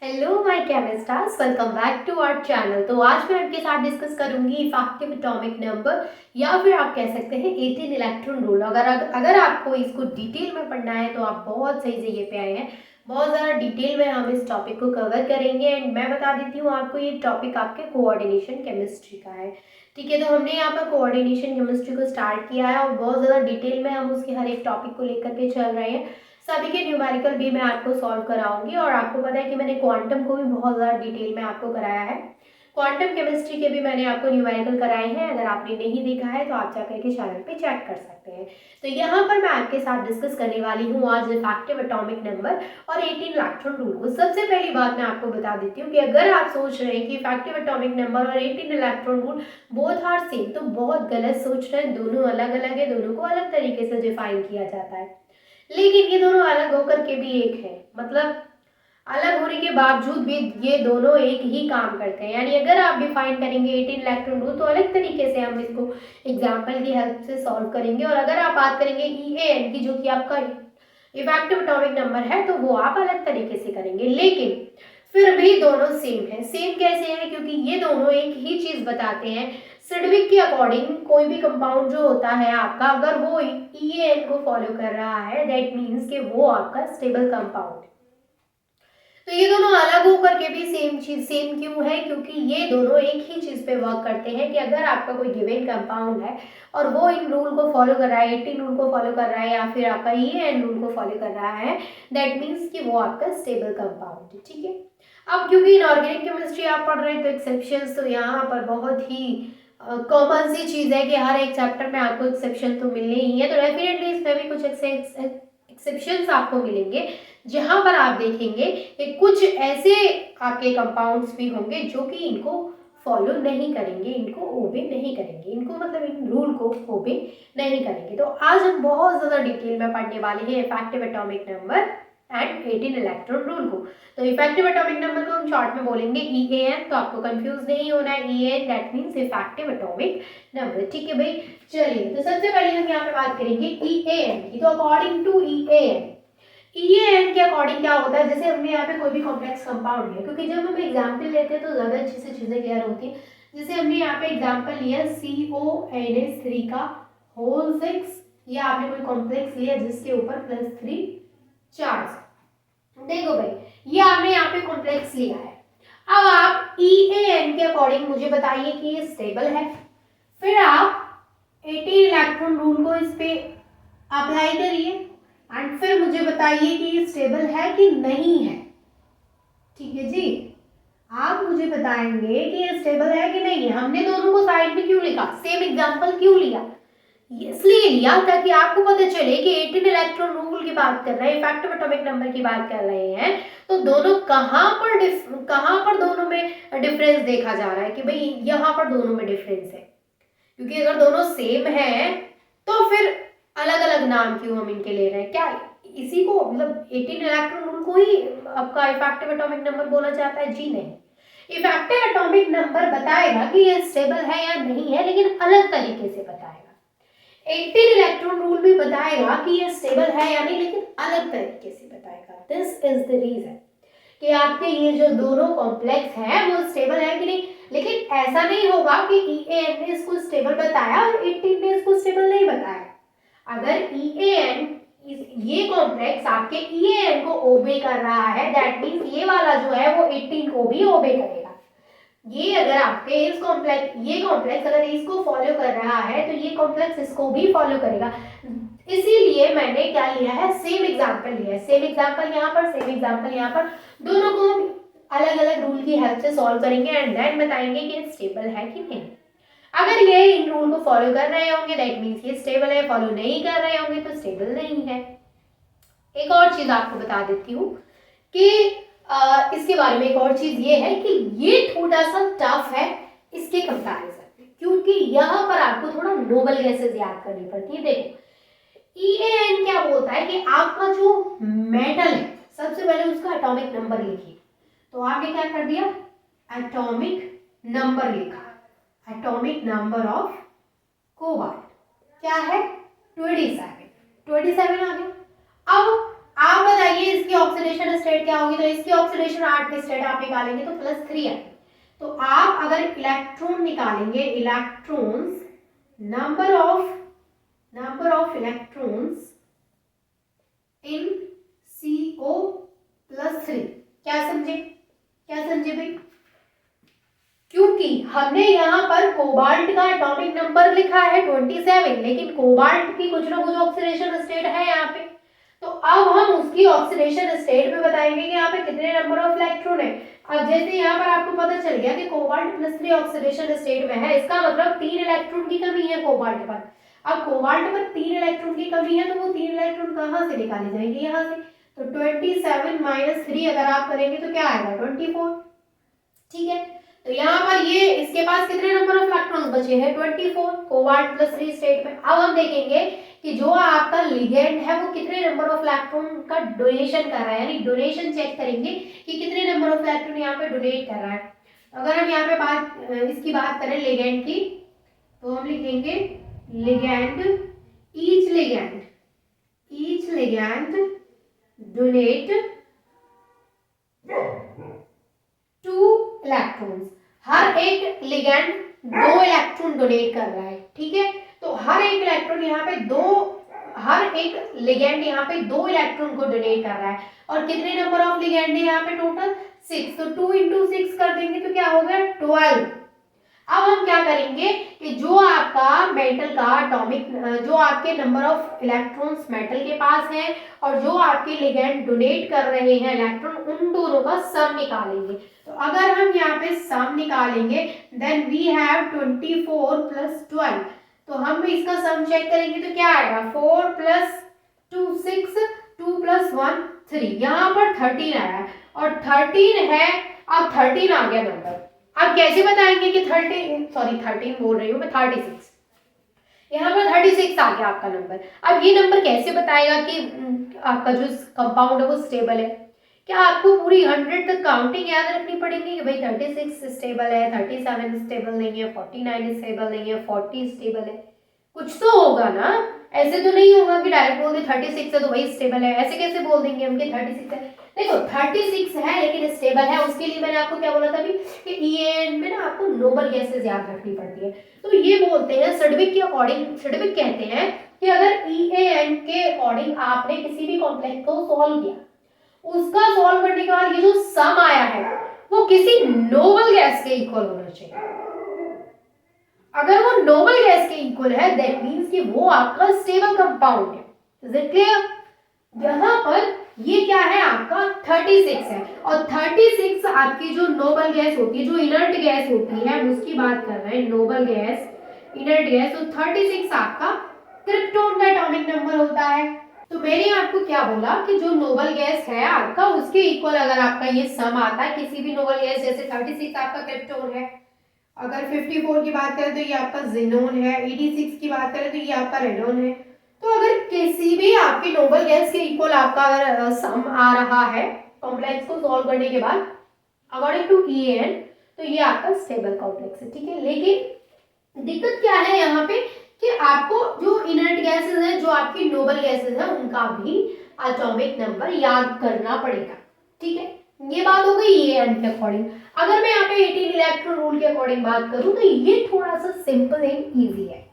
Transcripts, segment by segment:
Hello my chemisters, welcome back to our channel. तो आज मैं आपके साथ डिस्कस करूंगी इफेक्टिव एटॉमिक नंबर या फिर आप कह सकते हैं 18 इलेक्ट्रॉन रूल। अगर आपको इसको डिटेल में पढ़ना है तो आप बहुत सही जगह पे आए हैं। बहुत ज़्यादा डिटेल में हम इस टॉपिक को कवर करेंगे एंड मैं बता देती हूँ आपको, ये टॉपिक आपके कोऑर्डिनेशन केमिस्ट्री का है। ठीक है, तो हमने यहाँ पर कोऑर्डिनेशन केमिस्ट्री को स्टार्ट किया है और बहुत ज़्यादा डिटेल में हम उसके हर एक टॉपिक को लेकर के चल रहे हैं। सभी के न्यूमेरिकल भी मैं आपको सॉल्व कराऊंगी और आपको पता है कि मैंने क्वांटम को भी बहुत ज़्यादा डिटेल में आपको कराया है। क्वांटम केमिस्ट्री के भी मैंने आपको न्यूमेरिकल कराए हैं। अगर आपने नहीं देखा है तो आप जाकर के चैनल पे चेक कर सकते हैं। तो यहाँ पर मैं आपके साथ डिस्कस करने वाली हूँ आज इफेक्टिव एटॉमिक नंबर और 18 इलेक्ट्रॉन रूल को। सबसे पहली बात मैं आपको बता देती हूँ कि अगर आप सोच रहे हैं कि इफेक्टिव एटॉमिक नंबर और 18 electron rule both are same, तो बहुत गलत सोच रहे हैं। दोनों अलग अलग है, दोनों को अलग तरीके से डिफाइन किया जाता है, लेकिन ये दोनों अलग होकर के भी एक है। मतलब अलग होने के बावजूद भी ये दोनों एक ही काम करते हैं। यानी अगर आप डिफाइन करेंगे 18 इलेक्ट्रॉन रूल तो अलग तरीके से हम इसको एग्जांपल की हेल्प से सॉल्व करेंगे, और अगर आप बात करेंगे EAN की, जो कि आपका इफेक्टिव एटॉमिक नंबर है, तो वो आप अलग तरीके से करेंगे। लेकिन फिर भी दोनों सेम है। सेम कैसे है? क्योंकि ये दोनों एक ही चीज बताते हैं। सिडविक के अकॉर्डिंग कोई भी कंपाउंड जो होता है आपका, अगर वो EAN को फॉलो कर रहा है, दैट मीन्स कि वो आपका स्टेबल कंपाउंड है। तो ये दोनों अलग होकर के भी सेम चीज सेम क्यों है? क्योंकि ये दोनों एक ही चीज पे वर्क करते हैं कि अगर आपका कोई गिवन कंपाउंड है और वो इन रूल को फॉलो कर रहा है, 18 रूल को फॉलो कर रहा है या फिर आपका EAN रूल को फॉलो कर रहा है, दैट मीन्स कि वो आपका स्टेबल कंपाउंड है। ठीक है, अब क्योंकि इनऑर्गेनिक केमिस्ट्री आप पढ़ रहे हैं तो एक्सेप्शंस तो यहाँ पर बहुत ही कॉमन सी चीज है कि हर एक चैप्टर में आपको एक्सेप्शन तो मिलने ही है। तो डेफिनेटली इसमें भी कुछ एक्सेप्शंस आपको मिलेंगे, जहां पर आप देखेंगे कि कुछ ऐसे आपके कंपाउंड्स भी होंगे जो कि इनको फॉलो नहीं करेंगे, इनको ओबे नहीं करेंगे, इनको मतलब इन रूल को ओबे नहीं करेंगे। तो आज हम बहुत ज़्यादा डिटेल में पढ़ने वाले हैं effective atomic number and 18 electron rule को। तो इफेक्टिव एटॉमिक नंबर को हम शॉर्ट में बोलेंगे EAN, तो आपको कंफ्यूज नहीं होना है। EAN that means effective atomic number. ठीक है भाई, चलिए तो सबसे पहले हम यहाँ पे बात करेंगे EAN की। तो अकॉर्डिंग टू EAN के अकॉर्डिंग क्या होता है, जैसे हमने यहाँ पे कोई भी कॉम्प्लेक्स कंपाउंड लिया, क्योंकि जब हम एग्जाम्पल लेते हैं तो ज़्यादा अच्छे से चीज़ें क्लियर होती हैं। जैसे हमने यहाँ पे एग्जाम्पल लिया CONH3 का होल 6, या आपने कोई कॉम्प्लेक्स लिया जिसके ऊपर +3 चार्ज। देखो भाई, ये आपने यहाँ पे कॉम्प्लेक्स लिया है। अब आप EAN के अकॉर्डिंग मुझे बताइए कि ये स्टेबल है। फिर आप 18 इलेक्ट्रॉन रूल को इस पे अप्लाई करिए एंड फिर मुझे बताइए कि ये स्टेबल है कि नहीं है। ठीक है जी, आप मुझे बताएंगे कि ये स्टेबल है कि नहीं है। हमने दोनों को साइड में क्यों लिखा, सेम एग्जांपल क्यों लिया? इसलिए लिया ताकि आपको पता चले कि 18 इलेक्ट्रॉन रूल की बात कर रहे हैं, इफेक्टिव एटॉमिक नंबर की बात कर रहे हैं, तो दोनों कहाँ पर दोनों में डिफरेंस देखा जा रहा है कि भाई यहाँ पर दोनों में डिफरेंस है। क्योंकि अगर दोनों सेम है तो फिर अलग अलग नाम क्यों हम इनके ले रहे हैं? क्या इसी को मतलब 18 इलेक्ट्रॉन रूल को ही आपका इफेक्टिव एटॉमिक नंबर बोला जाता है? जी नहीं, इफेक्टिव एटॉमिक नंबर बताएगा कि ये स्टेबल है या नहीं है, लेकिन अलग तरीके से बताएगा। 18 इलेक्ट्रॉन रूल भी बताएगा कि ये स्टेबल है या नहीं, लेकिन अलग तरीके से बताएगा। दिस इज द रीजन कि आपके ये जो दोनों कॉम्प्लेक्स हैं वो स्टेबल है कि नहीं। लेकिन ऐसा नहीं होगा कि EAN ने इसको स्टेबल बताया और 18 ने इसको स्टेबल नहीं बताया। अगर EAN ये कॉम्प्लेक्स आपके EAN को ओबे कर रहा है, दैट मीन्स ये वाला जो है वो 18 को भी ओबे करेगा। ये अगर आपके ये कॉम्प्लेक्स अगर इसको फॉलो कर रहा है तो ये कॉम्प्लेक्स इसको भी फॉलो करेगा। इसीलिए मैंने क्या लिया है, सेम एग्जांपल लिया है। सेम एग्जांपल यहाँ पर, सेम एग्जांपल यहाँ पर, दोनों को हम अलग अलग रूल की हेल्प से सॉल्व करेंगे एंड देन बताएंगे कि स्टेबल है कि नहीं। अगर ये इन रूल को फॉलो कर रहे होंगे दैट मीन्स ये स्टेबल है, फॉलो नहीं कर रहे होंगे तो स्टेबल नहीं है। एक और चीज आपको बता देती हूँ कि इसके बारे में एक और चीज ये है कि ये थोड़ा सा टफ है इसके कंपैरिजन में, क्योंकि यहाँ पर आपको थोड़ा नोबल गैसेस याद करनी पड़ती है। देखो EAN क्या बोलता है कि आपका जो मेटल है सबसे पहले उसका एटॉमिक नंबर लिखिए। तो आपने क्या कर दिया, एटॉमिक नंबर लिखा, एटॉमिक नंबर ऑफ कोबाल्ट क्या है 27 आ गया। अब आप बताइए इसकी ऑक्सीडेशन स्टेट क्या होगी, तो इसकी ऑक्सीडेशन 8 की स्टेट आप निकालेंगे तो +3 है। तो आप अगर इलेक्ट्रॉन निकालेंगे, electrons, number of electrons in CO+3, क्या समझे भाई? क्योंकि हमने यहाँ पर कोबाल्ट का एटॉमिक नंबर लिखा है 27, लेकिन कोबाल्ट की कुछ ना कुछ ऑक्सीडेशन स्टेट है यहाँ पे, तो अब हम उसकी ऑक्सीडेशन स्टेट में बताएंगे कि यहाँ पे कितने नंबर ऑफ इलेक्ट्रॉन है। अब जैसे यहाँ पर आपको पता चल गया कि कोबाल्ट +3 ऑक्सीडेशन स्टेट में है, इसका मतलब 3 इलेक्ट्रॉन की कमी है कोबाल्ट पर। अब कोबाल्ट पर 3 इलेक्ट्रॉन की कमी है, तो वो 3 इलेक्ट्रॉन कहाँ से निकाले जाएंगे, यहाँ से। तो 27 - 3 अगर आप करेंगे तो क्या आएगा, 24। ठीक है, तो यहाँ पर ये इसके पास कितने नंबर ऑफ इलेक्ट्रॉन्स बचे हैं, 24, कोबाल्ट +3 स्टेट में। अब हम देखेंगे कि जो आपका लिगेंड है वो कितने नंबर ऑफ इलेक्ट्रॉन का डोनेशन कर रहा है, यानी डोनेशन चेक करेंगे कि कितने नंबर ऑफ इलेक्ट्रॉन यहाँ पे डोनेट कर रहा है। अगर हम यहाँ पे इसकी बात करें लिगेंड की, तो हम लिखेंगे ligand, each ligand donate 2 electrons. हर एक लिगेंड 2 इलेक्ट्रॉन डोनेट कर रहा है। ठीक है, तो हर एक इलेक्ट्रॉन यहाँ पे हर एक लिगेंड यहाँ पे 2 इलेक्ट्रॉन को डोनेट कर रहा है। और कितने नंबर ऑफ लिगेंड है यहाँ पे टोटल, 6, तो 2 × 6 कर देंगे तो क्या हो गया, 12। अब हम क्या करेंगे कि जो आपका मेटल का एटॉमिक, जो आपके नंबर ऑफ इलेक्ट्रॉन्स मेटल के पास है और जो आपके लिगेंड डोनेट कर रहे हैं इलेक्ट्रॉन, उन दोनों का सम निकालेंगे। तो अगर हम यहाँ पे सम निकालेंगे, देन वी हैव 24 + 12, तो हम इसका सम चेक करेंगे तो क्या आएगा, 4 + 2 6, 2 + 1 3, यहाँ पर 13 आया है, और 13 है, अब 13 आ गया नंबर। अब कैसे बताएंगे कि 13 बोल रही हूँ मैं, 36, यहाँ पर 36 आ गया आपका नंबर। अब ये नंबर कैसे बताएगा कि आपका जो कंपाउंड है वो स्टेबल है? क्या आपको पूरी 100 तक काउंटिंग याद रखनी पड़ेगी कि भाई 36 स्टेबल है, 37 स्टेबल नहीं है, 49 स्टेबल नहीं है, 40 स्टेबल है? कुछ तो होगा ना, ऐसे तो नहीं होगा कि डायरेक्ट बोल दे 36 है तो वही स्टेबल है। ऐसे कैसे बोल देंगे हम कि 36 है? देखो 36 है लेकिन स्टेबल है, उसके लिए मैंने आपको क्या बोला था अभी कि EAN में ना आपको नोबल गैसेस याद रखनी पड़ती है। तो ये बोलते हैं सडविक के अकॉर्डिंग, सडविक कहते हैं कि अगर EAN के अकॉर्डिंग आपने किसी भी कॉम्प्लेक्स को सॉल्व किया, उसका सॉल्व करने के बाद ये जो सम आया है वो किसी नोबल गैस के इक्वल होना चाहिए। अगर वो नोबल गैस के इक्वल है, दैट मींस कि वो आपका स्टेबल कंपाउंड है। Is it clear? यहाँ पर ये क्या है आपका 36 है, और 36 आपकी जो नोबल गैस होती है, जो इनर्ट गैस होती है, हम उसकी बात कर रहे हैं, नोबल गैस, इनर्ट गैस। तो 36 आपका क्रिप्टॉन का एटॉमिक नंबर होता है। तो मैंने आपको क्या बोला कि जो नोबल गैस है आपका, उसके इक्वल अगर आपका ये सम आता है किसी भी नोबल गैस, जैसे 36 आपका क्रिप्टॉन है, अगर 54 की बात करें तो ये आपका जिनोन है, 86 की बात करें तो ये आपका रेडोन है। तो अगर किसी भी आपके नोबल गैस के इक्वल आपका अगर सम आ रहा है कॉम्प्लेक्स को सॉल्व करने के बाद अकॉर्डिंग टू EAN, तो ये आपका स्टेबल कॉम्प्लेक्स है। ठीक है, लेकिन दिक्कत क्या है यहाँ पे कि आपको जो इनर्ट गैसेस हैं, जो आपकी नोबल गैसेस हैं, उनका भी एटॉमिक नंबर याद करना पड़ेगा। ठीक है, ये बात हो गई EAN के अकॉर्डिंग। अगर मैं यहाँ पे 18 इलेक्ट्रॉन रूल के अकॉर्डिंग बात करूं तो ये थोड़ा सा सिंपल एंड इजी है।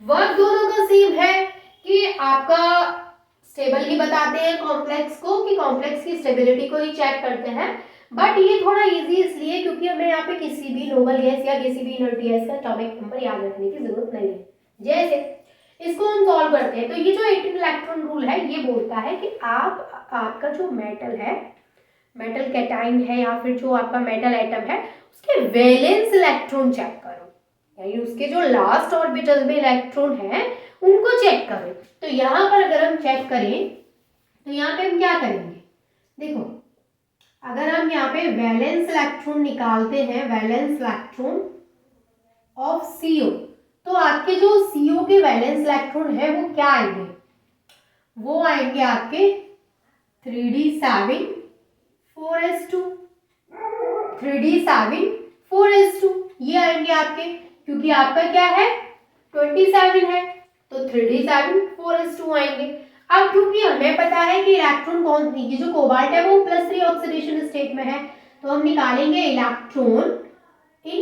वर्क दोनों का सेम है कि आपका स्टेबल ही बताते हैं कॉम्प्लेक्स को, कि कॉम्प्लेक्स की स्टेबिलिटी को ही चेक करते हैं, बट ये थोड़ा इजी इसलिए क्योंकि हमें यहाँ पे किसी भी नोबल गैस या किसी भी इनर्ट गैस का एटॉमिक नंबर याद रखने की जरूरत नहीं है। जैसे इसको हम सॉल्व करते हैं, तो ये जो 18 इलेक्ट्रॉन रूल है ये बोलता है कि आपका जो मेटल है, मेटल कैटाइन है या फिर जो आपका मेटल एटम है, उसके वैलेंस इलेक्ट्रॉन चेक करो, यानी उसके जो लास्ट ऑर्बिटल में इलेक्ट्रॉन है उनको चेक करो। तो यहाँ पर अगर हम चेक करें तो यहाँ पे हम क्या करेंगे, देखो अगर हम यहाँ पे वैलेंस इलेक्ट्रॉन निकालते हैं, वैलेंस इलेक्ट्रॉन ऑफ CO, तो आपके जो CO के वैलेंस इलेक्ट्रॉन है वो क्या आएंगे, वो आएंगे आपके 3d7 4s2, 3d7 4s2 ये आएंगे आपके, क्योंकि आपका क्या है 27 है, तो 3d7 4s2 आएंगे। अब क्योंकि हमें पता है कि इलेक्ट्रॉन कौन, ये जो कोबाल्ट है वो +3 ऑक्सीडेशन स्टेट में है, तो हम निकालेंगे इलेक्ट्रॉन इन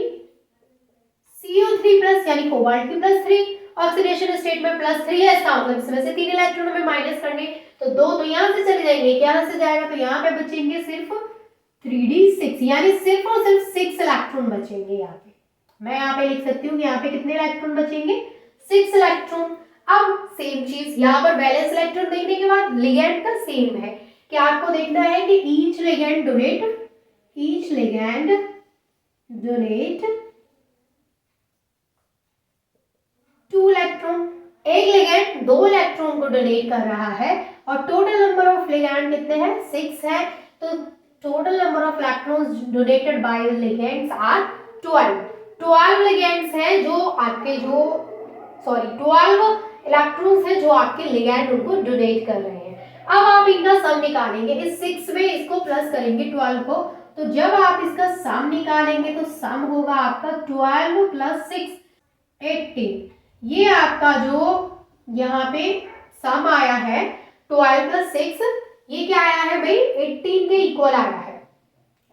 CO3+ यानी कोबाल्ट की +3 ऑक्सीडेशन स्टेट में +3 है, इसका मतलब इसमें से 3 इलेक्ट्रॉन हमें माइनस करने, तो 2 तो यहाँ से चले जाएंगे, यहाँ से जाएगा तो यहाँ पे बचेंगे सिर्फ 3d6, यानी सिर्फ और सिर्फ 6 इलेक्ट्रॉन बचेंगे यहाँ पे। मैं यहाँ पे लिख सकती हूँ यहाँ पे कितने इलेक्ट्रॉन बचेंगे, 6 इलेक्ट्रॉन। अब सेम चीज यहाँ पर वैलेंस इलेक्ट्रॉन देखने के बाद लिगेंड का सेम है कि आपको देखना है कि ईच लिगेंड डोनेट 2 इलेक्ट्रॉन, एक लिगेंड 2 इलेक्ट्रॉन को डोनेट कर रहा है और टोटल नंबर ऑफ लिगेंड कितने हैं, 6 है, तो total number of electrons donated by ligands are 12 ligands हैं जो आपके 12 इलेक्ट्रॉन्स हैं जो आपके लिगेंड उनको डोनेट कर रहे हैं। अब आप इनका सम निकालेंगे, इस 6 में इसको प्लस करेंगे 12 को, तो जब आप इसका सम निकालेंगे तो सम होगा आपका 12 + 6 18। ये आपका जो यहाँ पे सम आया है 12 + 6, ये क्या आया है भाई, 18 के इक्वल आया है।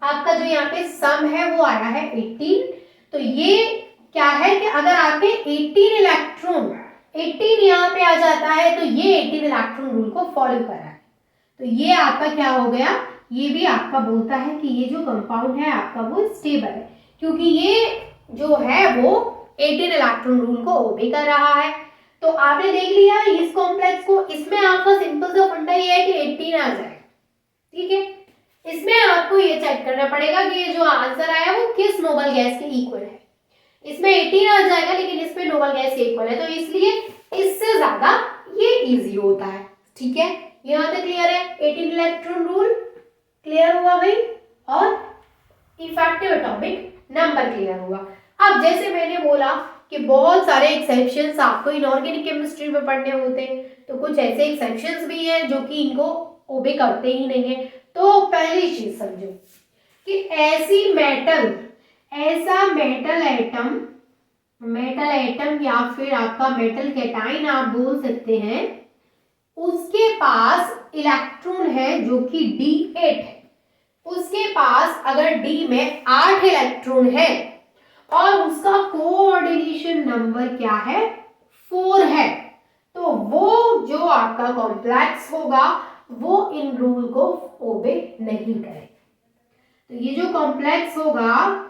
आपका जो यहाँ पे सम है वो आया है 18, तो ये क्या है कि अगर आपके 18 यहाँ पे आ जाता है तो ये 18 इलेक्ट्रॉन रूल को फॉलो कर रहा है, तो ये आपका क्या हो गया, ये भी आपका बोलता है कि ये जो कंपाउंड है आपका वो स्टेबल है, क्योंकि ये जो है वो 18 इलेक्ट्रॉन रूल को ओबे कर रहा है। तो आपने देख लिया इस कॉम्प्लेक्स को, इसमें आपका सिंपल सा फंडा ये है कि 18 आ जाए, ठीक है। इसमें आपको ये चेक करना पड़ेगा कि ये जो आंसर आया वो किस नोबल गैस के इक्वल है। इसमें 18 आ जाएगा लेकिन इसमें नोबल गैस के इक्वल है, तो इसलिए इससे ज्यादा ये इजी होता है, ठीक है। यहाँ तक क्लियर है, 18 इलेक्ट्रॉन रूल क्लियर हुआ भाई, और इफेक्टिव एटॉमिक नंबर क्लियर हुआ। अब जैसे मैंने बोला कि बहुत सारे एक्सेप्शंस आपको इनऑर्गेनिक केमिस्ट्री में पढ़ने होते हैं, तो कुछ ऐसे एक्सेप्शंस भी हैं जो कि इनको ओबे करते ही नहीं है। तो पहली चीज समझो कि ऐसा मेटल एटम या फिर आपका मेटल कैटाइन आप बोल सकते हैं, उसके पास इलेक्ट्रॉन है जो कि D8 है, उसके पास अगर D में 8 इलेक्ट्रॉन है और उसका कोऑर्डिनेशन नंबर क्या है, 4 है, तो वो जो आपका कॉम्प्लेक्स होगा वो इन रूल को ओबे नहीं करेगा। तो ये जो कॉम्प्लेक्स होगा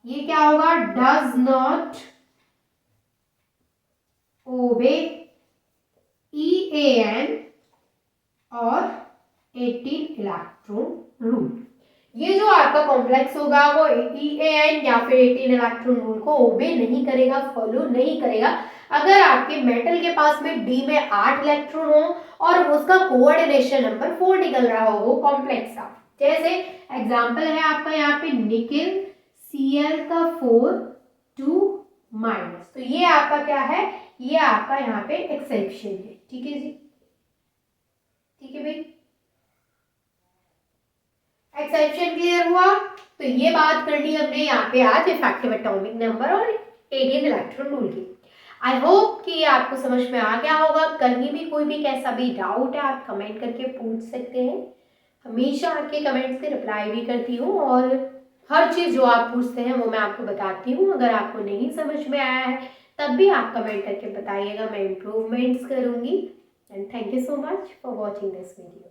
ये क्या होगा, डज नॉट ओबे EAN और 18 इलेक्ट्रॉन रूल। ये जो आपका कॉम्प्लेक्स होगा वो EAN या फिर 18 इलेक्ट्रॉन रूल को ओबे नहीं करेगा, फॉलो नहीं करेगा। अगर आपके मेटल के पास में D में 8 इलेक्ट्रॉन हो और उसका कोऑर्डिनेशन नंबर 4 निकल रहा हो कॉम्प्लेक्स का, जैसे एग्जांपल है आपका यहाँ पे निकेल Cl का 4 2-, तो ये आपका क्या है, ये आपका यहाँ पे एक्सेप्शन है, ठीक है जी, ठीक है भाई। एक्सेप्शन क्लियर हुआ, तो ये बात कर ली हमने यहाँ पे आज इफेक्टिव एटॉमिक नंबर और 18 इलेक्ट्रॉन रूल की। आई होप कि आपको समझ में आ गया होगा। कहीं भी कोई भी कैसा भी डाउट है आप कमेंट करके पूछ सकते हैं, हमेशा आपके कमेंट्स के रिप्लाई भी करती हूँ और हर चीज़ जो आप पूछते हैं वो मैं आपको बताती हूँ। अगर आपको नहीं समझ में आया है तब भी आप कमेंट करके बताइएगा, मैं इम्प्रूवमेंट्स करूँगी। And thank you so much for watching this video.